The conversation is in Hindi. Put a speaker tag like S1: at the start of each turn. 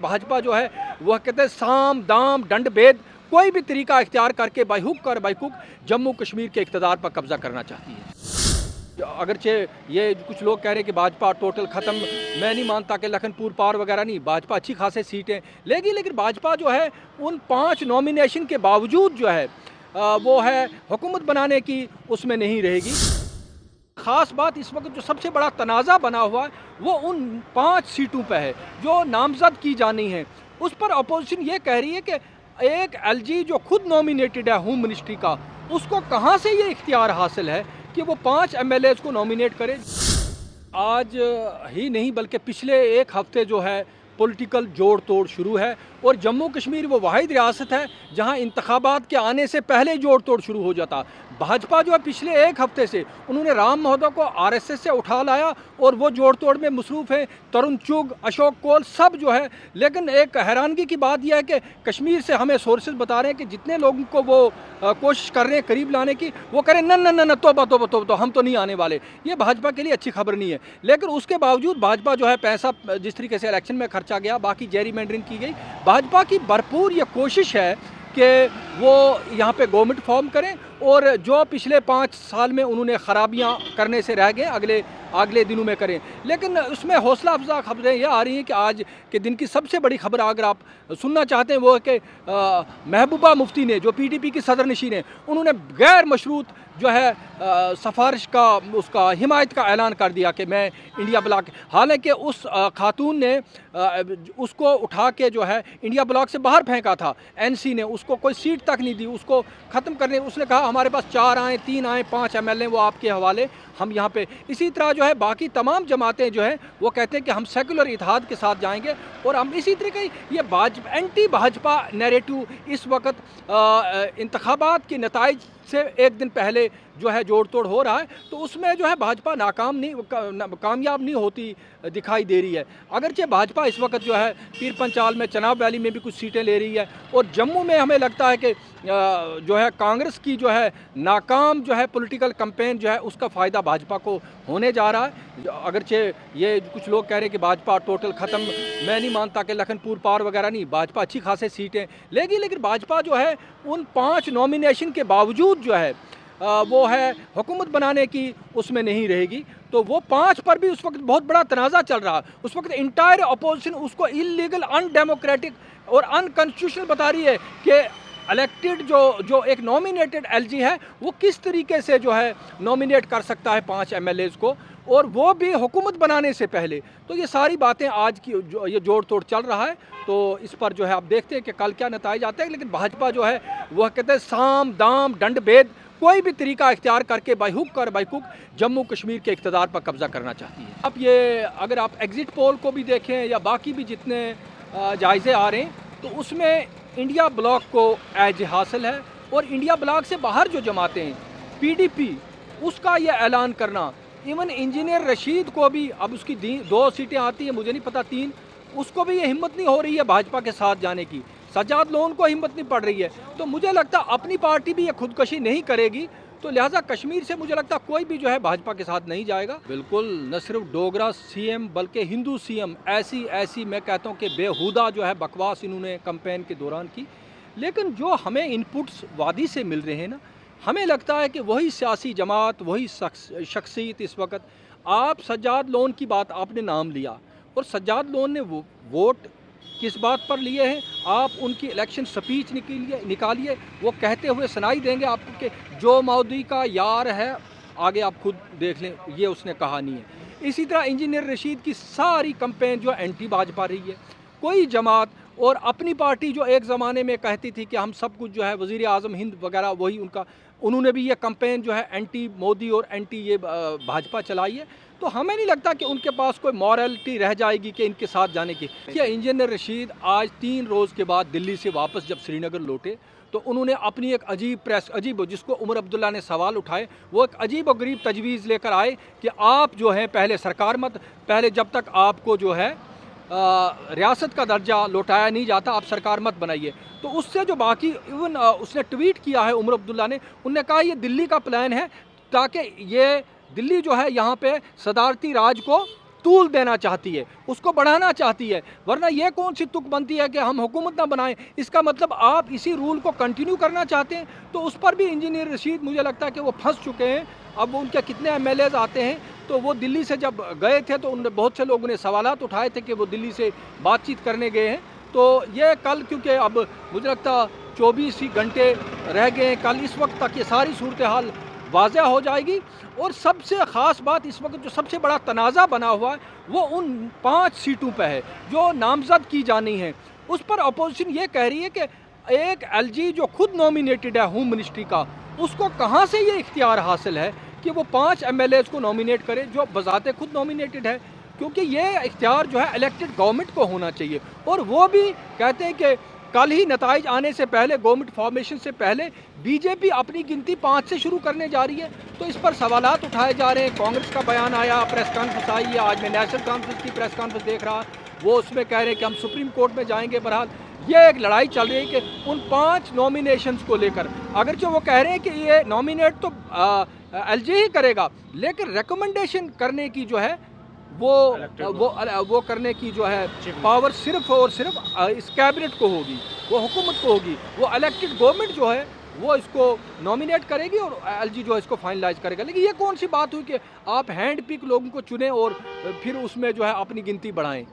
S1: भाजपा जो है वह कहते हैं साम दाम दंड भेद कोई भी तरीका इख्तियार करके बाई हुक और बाई कुक जम्मू कश्मीर के इख्तिदार पर कब्जा करना चाहती है। अगरचे ये कुछ लोग कह रहे हैं कि भाजपा टोटल ख़त्म, मैं नहीं मानता कि लखनपुर पार वगैरह नहीं, भाजपा अच्छी खासी सीटें लेगी, लेकिन भाजपा जो है उन 5 नॉमिनेशन के बावजूद जो है वो है हुकूमत बनाने की उसमें नहीं रहेगी। ख़ास बात इस वक्त जो सबसे बड़ा तनाज़ा बना हुआ है वो उन 5 सीटों पे है जो नामज़द की जानी है। उस पर अपोजिशन ये कह रही है कि एक एलजी जो खुद नॉमिनेटेड है होम मिनिस्ट्री का, उसको कहाँ से ये इख्तियार हासिल है कि वो 5 एमएलएज़ को नॉमिनेट करे। आज ही नहीं बल्कि पिछले एक हफ्ते जो है पॉलिटिकल जोड़ तोड़ शुरू है और जम्मू कश्मीर वो वाहिद रियासत है जहां इंतखाबात के आने से पहले जोड़ तोड़ शुरू हो जाता। भाजपा जो है पिछले एक हफ्ते से उन्होंने राम महोदय को आरएसएस से उठा लाया और वो जोड़ तोड़ में मसरूफ़ है। तरुण चुग, अशोक कोल सब जो है, लेकिन एक हैरानगी की बात यह है कि कश्मीर से हमें सोर्सेज बता रहे हैं कि जितने लोगों को वो कोशिश कर रहे हैं करीब लाने की, वो करें न न न न तोबा तोबा तोबा तो हम तो नहीं आने वाले। ये भाजपा के लिए अच्छी खबर नहीं है। लेकिन उसके बावजूद भाजपा जो है पैसा जिस तरीके से इलेक्शन में खर्चा गया, बाकी जेरीमैंडरिंग की गई, भाजपा की भरपूर ये कोशिश है कि वो यहाँ पे गवर्नमेंट फॉर्म करें और जो पिछले 5 साल में उन्होंने ख़राबियाँ करने से रह गए अगले दिनों में करें। लेकिन उसमें हौसला अफजा खबरें ये आ रही हैं कि आज के दिन की सबसे बड़ी खबर अगर आप सुनना चाहते हैं वो है कि महबूबा मुफ्ती ने, जो पीडीपी की सदरनशीन है, उन्होंने गैर मशरूत जो है सफारिश का उसका हिमायत का ऐलान कर दिया कि मैं इंडिया ब्लॉक, हालांकि उस खातून ने उसको उठा के जो है इंडिया ब्लॉक से बाहर फेंका था। एनसी ने उसको कोई सीट तक नहीं दी, उसको ख़त्म करने, उसने कहा हमारे पास 4 आए, 3 आए, 5 एमएलए वो आपके हवाले, हम यहाँ पे। इसी तरह जो है बाकी तमाम जमातें जो हैं वो कहते हैं कि हम सेकुलर इत्तेहाद के साथ जाएंगे और हम इसी तरीके ये एंटी भाजपा नैरेटिव इस वक्त इंतखाबात के नताइज से एक दिन पहले जो है जोड़ तोड़ हो रहा है, तो उसमें जो है भाजपा कामयाब नहीं होती दिखाई दे रही है। अगरचे भाजपा इस वक्त जो है पीर पंचाल में, चनाब वैली में भी कुछ सीटें ले रही है और जम्मू में हमें लगता है कि जो है कांग्रेस की जो है नाकाम जो है पॉलिटिकल कैंपेन जो है उसका फ़ायदा भाजपा को होने जा रहा है। अगरचे ये कुछ लोग कह रहे हैं कि भाजपा टोटल ख़त्म, मैं नहीं मानता कि लखनपुर पार वगैरह नहीं, भाजपा अच्छी खासी सीटें लेगी, लेकिन भाजपा जो है उन 5 नॉमिनेशन के बावजूद जो है वो है हुकूमत बनाने की उसमें नहीं रहेगी। तो वो 5 पर भी उस वक्त बहुत बड़ा तनाज़ा चल रहा है। उस वक्त इंटायर अपोजिशन उसको इलीगल, अनडेमोक्रेटिक और अनकॉन्स्टिट्यूशनल बता रही है कि इलेक्टेड जो एक नॉमिनेटेड एलजी है वो किस तरीके से जो है नॉमिनेट कर सकता है 5 एमएलएज़ को, और वो भी हुकूमत बनाने से पहले। तो ये सारी बातें आज की जो ये जोड़ तोड़ चल रहा है, तो इस पर जो है आप देखते हैं कि कल क्या नताइज आते हैं। लेकिन भाजपा जो है वह कहते हैं साम दाम दंड भेद कोई भी तरीका इख्तियार करके बाई हुक और बाई कुक जम्मू कश्मीर के इख्तिदार पर कब्जा करना चाहती है। अब ये अगर आप एग्ज़िट पोल को भी देखें या बाकी भी जितने जायज़े आ रहे हैं, तो उसमें इंडिया ब्लॉक को एज हासिल है और इंडिया ब्लॉक से बाहर जो जमातें हैं, पीडीपी, उसका ये ऐलान करना, इवन इंजीनियर रशीद को भी अब उसकी 2 सीटें आती हैं, मुझे नहीं पता 3, उसको भी ये हिम्मत नहीं हो रही है भाजपा के साथ जाने की। सज्जाद लोन को हिम्मत नहीं पड़ रही है। तो मुझे लगता अपनी पार्टी भी ये खुदकशी नहीं करेगी, तो लिहाजा कश्मीर से मुझे लगता कोई भी जो है भाजपा के साथ नहीं जाएगा। बिल्कुल न सिर्फ डोगरा सीएम बल्कि हिंदू सीएम, ऐसी मैं कहता हूँ कि बेहुदा जो है बकवास इन्होंने कैंपेन के दौरान की। लेकिन जो हमें इनपुट्स वादी से मिल रहे हैं ना, हमें लगता है कि वही सियासी जमात, वही शख्सियत इस वक्त, आप सज्जाद लोन की बात आपने नाम लिया और सज्जाद लोन ने वो वोट किस बात पर लिए हैं, आप उनकी इलेक्शन स्पीच निकालिए, वो कहते हुए सुनाई देंगे आपको कि जो मोदी का यार है, आगे आप खुद देख लें, ये उसने कहा नहीं है। इसी तरह इंजीनियर रशीद की सारी कैंपेन जो एंटी भाजपा रही है। कोई जमात और अपनी पार्टी जो एक ज़माने में कहती थी कि हम सब कुछ जो है वज़ीर आज़म हिंद वगैरह वही उनका, उन्होंने भी ये कैंपेन जो है एंटी मोदी और एंटी ये भाजपा चलाई है। तो हमें नहीं लगता कि उनके पास कोई मॉरलिटी रह जाएगी कि इनके साथ जाने की। क्या इंजीनियर रशीद आज 3 रोज़ के बाद दिल्ली से वापस जब श्रीनगर लौटे, तो उन्होंने अपनी एक अजीब जिसको उमर अब्दुल्ला ने सवाल उठाए, वो एक अजीब और गरीब तजवीज़ लेकर आए कि आप जो है पहले सरकार मत, पहले जब तक आपको जो है रियासत का दर्जा लौटाया नहीं जाता, आप सरकार मत बनाइए। तो उससे जो बाकी इवन उसने ट्वीट किया है उमर अब्दुल्ला ने, उनने कहा ये दिल्ली का प्लान है ताकि ये दिल्ली जो है यहाँ पे सदारती राज को तूल देना चाहती है, उसको बढ़ाना चाहती है। वरना ये कौन सी तुक बनती है कि हम हुकूमत ना बनाएं। इसका मतलब आप इसी रूल को कंटिन्यू करना चाहते हैं। तो उस पर भी इंजीनियर रशीद मुझे लगता है कि वो फंस चुके हैं। अब उनके कितने एमएलएज आते हैं, तो वो दिल्ली से जब गए थे तो उन बहुत से लोगों ने सवालात उठाए थे कि वो दिल्ली से बातचीत करने गए हैं। तो ये कल, क्योंकि अब मुझे लगता 24 ही घंटे रह गए हैं, कल इस वक्त तक ये सारी सूरत हाल वाज़ह हो जाएगी। और सबसे ख़ास बात इस वक्त जो सबसे बड़ा तनाज़ा बना हुआ है वो उन 5 सीटों पे है जो नामज़द की जानी है। उस पर अपोजिशन ये कह रही है कि एक एलजी जो खुद नॉमिनेटेड है होम मिनिस्ट्री का, उसको कहाँ से ये इख्तियार हासिल है कि वो 5 एमएलएज को नॉमिनेट करे जो बज़ाते खुद नॉमिनेटेड है। क्योंकि ये इख्तियार जो है इलेक्टेड गवर्नमेंट को होना चाहिए। और वो भी कहते हैं कि कल ही नताइज आने से पहले, गवर्नमेंट फॉर्मेशन से पहले बीजेपी अपनी गिनती 5 से शुरू करने जा रही है। तो इस पर सवालात उठाए जा रहे हैं। कांग्रेस का बयान आया, प्रेस कॉन्फ्रेंस आई है, आज मैं नेशनल कॉन्फ्रेंस की प्रेस कॉन्फ्रेंस देख रहा, वो उसमें कह रहे हैं कि हम सुप्रीम कोर्ट में जाएंगे। बहरहाल ये एक लड़ाई चल रही है कि उन 5 नॉमिनेशंस को लेकर, अगर जो वो कह रहे हैं कि ये नॉमिनेट तो एलजी ही करेगा, लेकिन रिकमेंडेशन करने की जो है वो करने की जो है पावर सिर्फ और सिर्फ इस कैबिनेट को होगी, वो हुकूमत को होगी। वो इलेक्टेड गवर्नमेंट जो है वो इसको नॉमिनेट करेगी और एलजी जो है इसको फाइनलाइज करेगा। लेकिन ये कौन सी बात हुई कि आप हैंड पिक लोगों को चुने और फिर उसमें जो है अपनी गिनती बढ़ाएं।